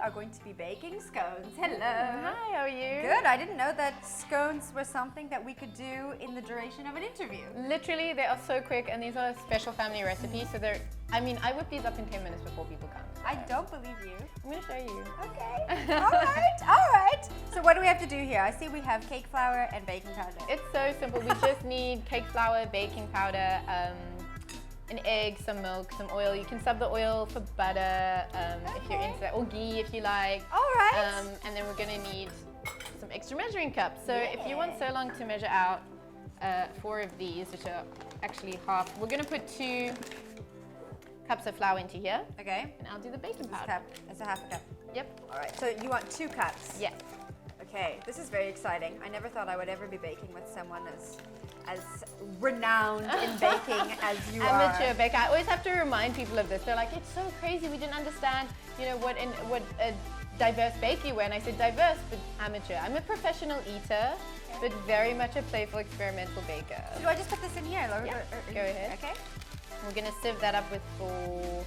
are going to be baking scones. Hello. Hi, how are you? Good. I didn't know that scones were something that we could do in the duration of an interview. Literally, they are so quick, and these are special family recipes. So they're, I whip these up in 10 minutes before people come. So I don't believe you. I'm going to show you. Okay. All right. All right. So what do we have to do here? I see we have cake flour and baking powder. It's so simple. We just need cake flour, baking powder, an egg, some milk, some oil. You can sub the oil for butter if you're into that, or ghee if you like. All right. And then we're going to need some extra measuring cups. So if you want so long to measure out 4 of these, which are actually half, we're going to put 2 cups of flour into here. Okay. And I'll do the baking powder. Cup. It's a half a cup. Yep. All right. So you want 2 cups? Yeah. Okay. This is very exciting. I never thought I would ever be baking with someone as renowned in baking as you are. Amateur baker. I always have to remind people of this. They're like, it's so crazy. We didn't understand, you know, what a diverse baker you were. And I said diverse, but amateur. I'm a professional eater, but very much a playful experimental baker. Do I just put this in here? Yeah. Go ahead. Okay. We're going to sieve that up with 4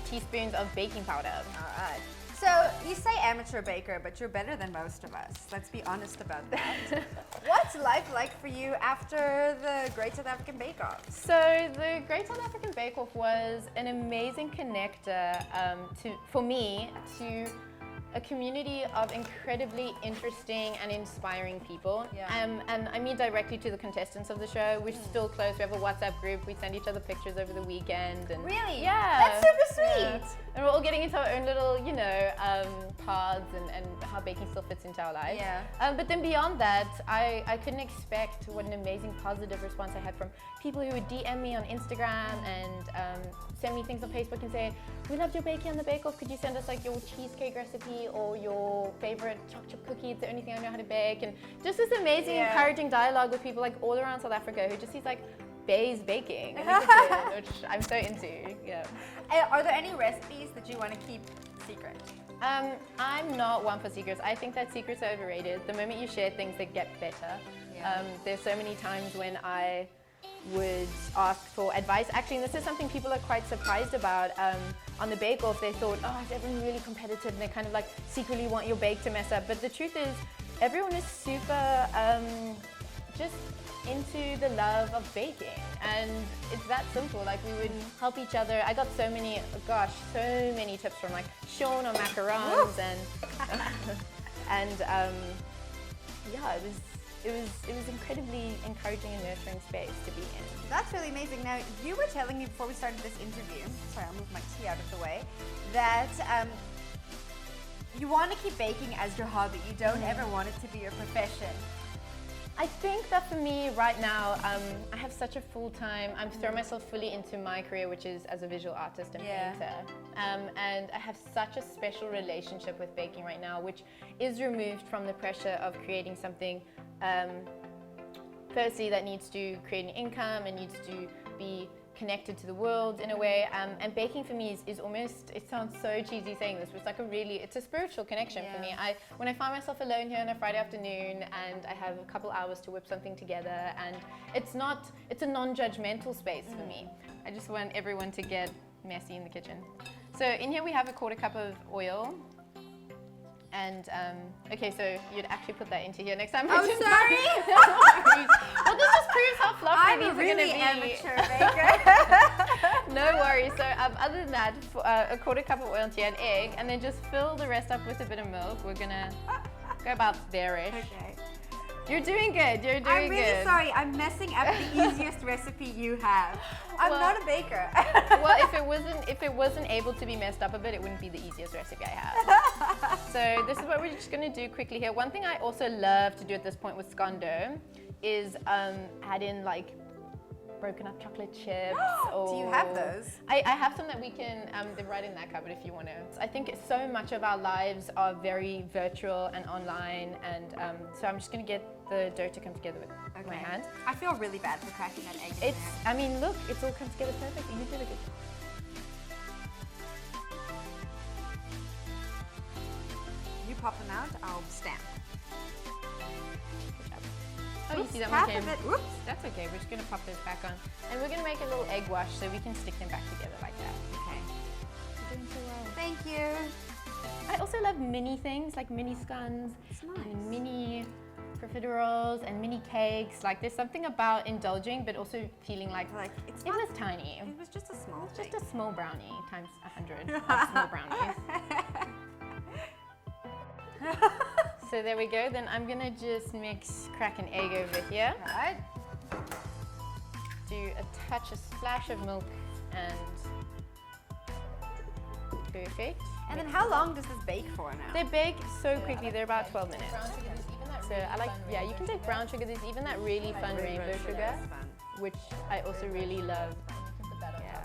teaspoons of baking powder. All right. So you say amateur baker, but you're better than most of us. Let's be honest about that. What's life like for you after the Great South African Bake Off? So the Great South African Bake Off was an amazing connector for me to a community of incredibly interesting and inspiring people. Yeah. And I mean directly to the contestants of the show. We're still close. We have a WhatsApp group. We send each other pictures over the weekend. And Really? Yeah. That's super sweet. Yeah. And we're all getting into our own little, you know, paths and how baking still fits into our lives. Yeah. But then beyond that, I couldn't expect what an amazing positive response I had from people who would DM me on Instagram and send me things on Facebook and say, we loved your baking on the Bake Off. Could you send us like your cheesecake recipe or your favorite chocolate chip cookie? It's the only thing I know how to bake. And just this amazing, encouraging dialogue with people like all around South Africa who just sees like Bayes baking in the kitchen, which I'm so into. Yeah. Are there any recipes that you want to keep secret? I'm not one for secrets. I think that secrets are overrated. The moment you share things, they get better. Yeah. There's so many times when I would ask for advice. Actually, and this is something people are quite surprised about. On the Bake Off, they thought, oh, is everyone really competitive? And they kind of like secretly want your bake to mess up. But the truth is, everyone is super just into the love of baking. And it's that simple. Like we would help each other. I got so many tips from like Sean on macarons and yeah, it was incredibly encouraging and nurturing space to be in. That's really amazing. Now, you were telling me before we started this interview, sorry, I'll move my tea out of the way, that you want to keep baking as your hobby. You don't ever want it to be your profession. I think that for me right now, I have such a full-time, I'm throwing myself fully into my career, which is as a visual artist and painter. And I have such a special relationship with baking right now, which is removed from the pressure of creating something, firstly, that needs to create an income and needs to be connected to the world in a way, and baking for me is almost, it sounds so cheesy saying this, but it's like it's a spiritual connection for me. When I find myself alone here on a Friday afternoon and I have a couple hours to whip something together, and it's a non-judgmental space for me. I just want everyone to get messy in the kitchen. So in here we have a 1/4 cup of oil. And, okay, so you'd actually put that into here next time. Oh, sorry. Well, this just proves how fluffy these are going to be. I'm a really amateur baker. No worries. So other than that, a 1/4 cup of oil into an egg, and then just fill the rest up with a bit of milk. We're going to go about there-ish. Okay. You're doing good. You're doing good. I'm really sorry. I'm messing up the easiest recipe you have. I'm not a baker. Well, if it wasn't able to be messed up a bit, it wouldn't be the easiest recipe I have. So this is what we're just going to do quickly here. One thing I also love to do at this point with scone dough is add in like broken up chocolate chips. Do you have those? I have some that we can, they're right in that cupboard if you want to. I think so much of our lives are very virtual and online, and so I'm just going to get the dough to come together with my hands. I feel really bad for cracking that egg. I mean, look, it's all come together perfectly. You did a good job. You pop them out, I'll stamp. Oh, you see that half one came? of it. Whoops. That's okay. We're just going to pop those back on. And we're going to make a little egg wash so we can stick them back together like that. Okay. You're doing so well. Thank Thank you. I also love mini things like mini scones and mini profiteroles and mini cakes. Like there's something about indulging but also feeling like It's it was tiny. It was just a small thing. Just a small brownie times 100 of small brownies. So there we go. Then I'm gonna just crack an egg over here. Right. Do a touch, a splash of milk, and perfect. And then how long does this bake for now? They bake so quickly. They're about 12 minutes. So I like, yeah, you can take brown sugar. There's even that really fun rainbow sugar, which I also really love. Yeah.